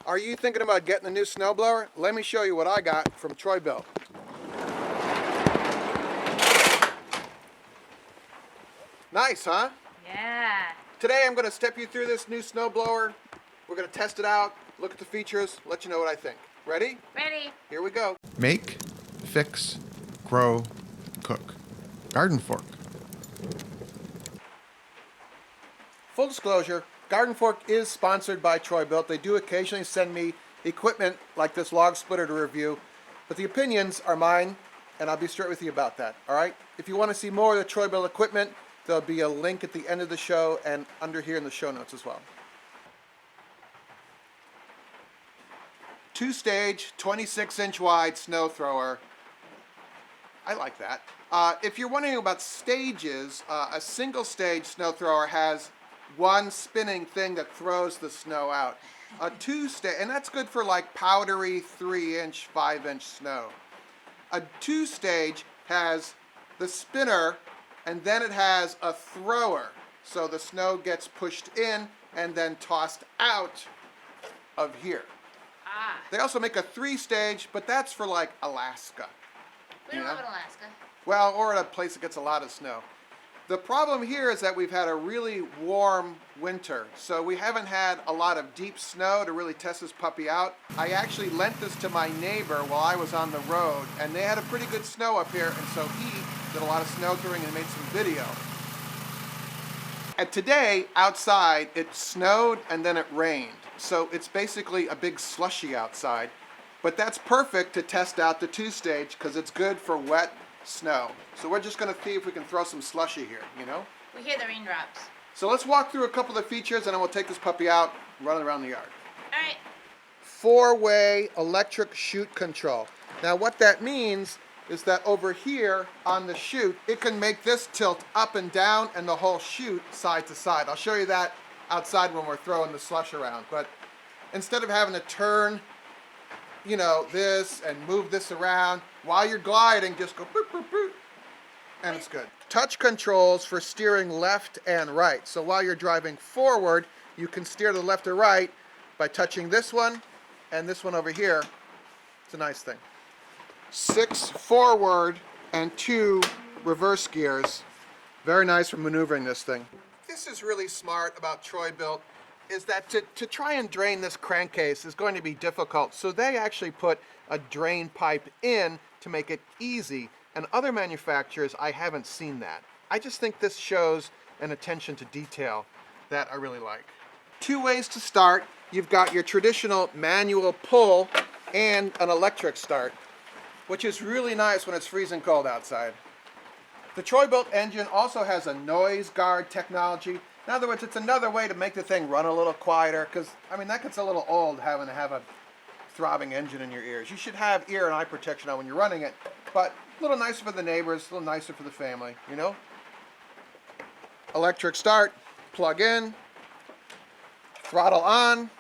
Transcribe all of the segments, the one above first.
Are you thinking about getting a new snowblower? Let me show you what I got from Troy-Bilt. Nice, huh? Yeah. Today I'm going to step you through this new snowblower. We're going to test it out, look at the features, let you know what I think. Ready? Ready. Here we go. Make, fix, grow, cook. GardenFork. Full disclosure, GardenFork is sponsored by Troy-Bilt. They do occasionally send me equipment like this log splitter to review, but the opinions are mine, and I'll be straight with you about that, all right? If you want to see more of the Troy-Bilt equipment, there'll be a link at the end of the show and under here in the show notes as well. Two-stage, 26-inch wide snow thrower. I like that. If you're wondering about stages, a single-stage snow thrower has one spinning thing that throws the snow out. A two-stage, and that's good for like powdery 3-inch, 5-inch snow. A two-stage has the spinner, and then it has a thrower. So the snow gets pushed in and then tossed out of here. Ah. They also make a 3-stage, but that's for like Alaska. We don't live in Alaska. Well, or at a place that gets a lot of snow. The problem here is that we've had a really warm winter, so we haven't had a lot of deep snow to really test this puppy out. I actually lent this to my neighbor while I was on the road, and they had a pretty good snow up here, and so he did a lot of snow throwing and made some video. And today, outside, it snowed and then it rained, so it's basically a big slushy outside. But that's perfect to test out the 2-stage because it's good for wet snow. So we're just going to see if we can throw some slushy here, you know? We hear the raindrops. So let's walk through a couple of features and then we'll take this puppy out and run it around the yard. All right. 4-way electric chute control. Now what that means is that over here on the chute, it can make this tilt up and down and the whole chute side to side. I'll show you that outside when we're throwing the slush around. But instead of having to turn, you know, this and move this around, while you're gliding, just go boop, boop, boop, and it's good. Touch controls for steering left and right. So while you're driving forward, you can steer to the left or right by touching this one and this one over here. It's a nice thing. 6 forward and 2 reverse gears. Very nice for maneuvering this thing. This is really smart about Troy-Bilt, is that to try and drain this crankcase is going to be difficult. So they actually put a drain pipe in to make it easy. And other manufacturers, I haven't seen that. I just think this shows an attention to detail that I really like. 2 ways to start. You've got your traditional manual pull and an electric start, which is really nice when it's freezing cold outside. The Troy-Bilt engine also has a noise guard technology. In other words, it's another way to make the thing run a little quieter, because, I mean, that gets a little old having to have a throbbing engine in your ears. You should have ear and eye protection on when you're running it, but a little nicer for the neighbors, a little nicer for the family, you know? Electric start, plug in, throttle on.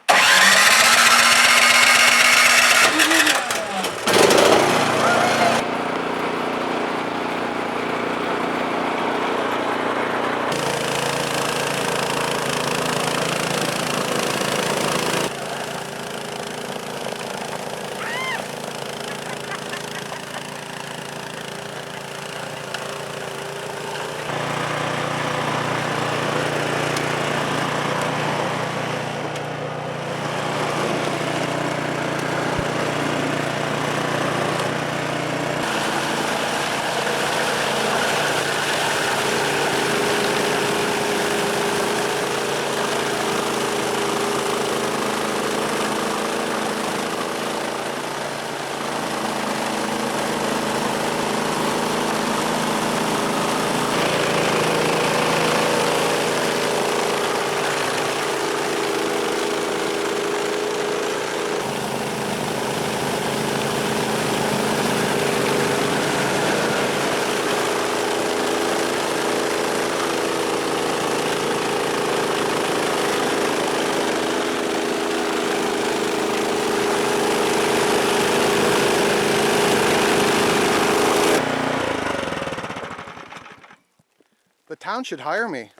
The town should hire me.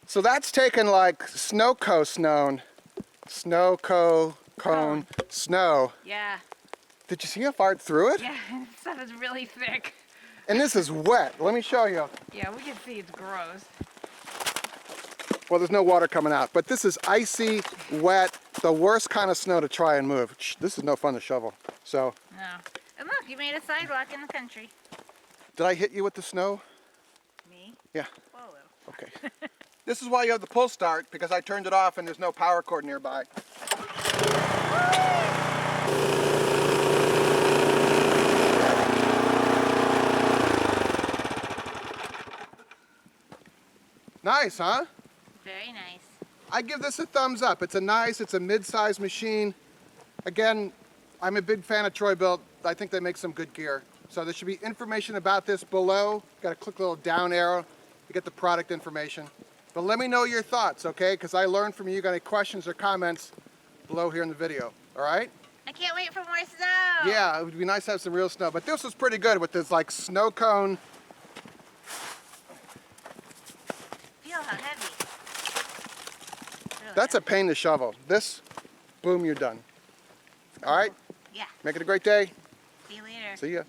So that's taken like snow coast known cone snow. Yeah. Did you see how far it threw it? Yeah, this stuff is really thick. And this is wet. Let me show you. Yeah, we can see it's gross. Well, there's no water coming out, but this is icy, wet, the worst kind of snow to try and move. This is no fun to shovel. So, No. And look, you made a sidewalk in the country. did I hit you with the snow? Me? Yeah. Whoa, little. Okay. This is why you have the pull start, because I turned it off and there's no power cord nearby. Nice, huh? Very nice. I give this a thumbs up. It's a mid-sized machine. Again, I'm a big fan of troy-bilt. I think they make some good gear. So there should be information about this below. Got to click a little down arrow to get the product information. But let me know your thoughts, okay? Because I learned from you. You got any questions or comments below here in the video, all right? I can't wait for more snow. Yeah, it would be nice to have some real snow. But this was pretty good with this like snow cone. Feel how heavy. Really That's a heavy. pain to shovel. This, boom, you're done. All right? Yeah. Make it a great day. See you later. See ya.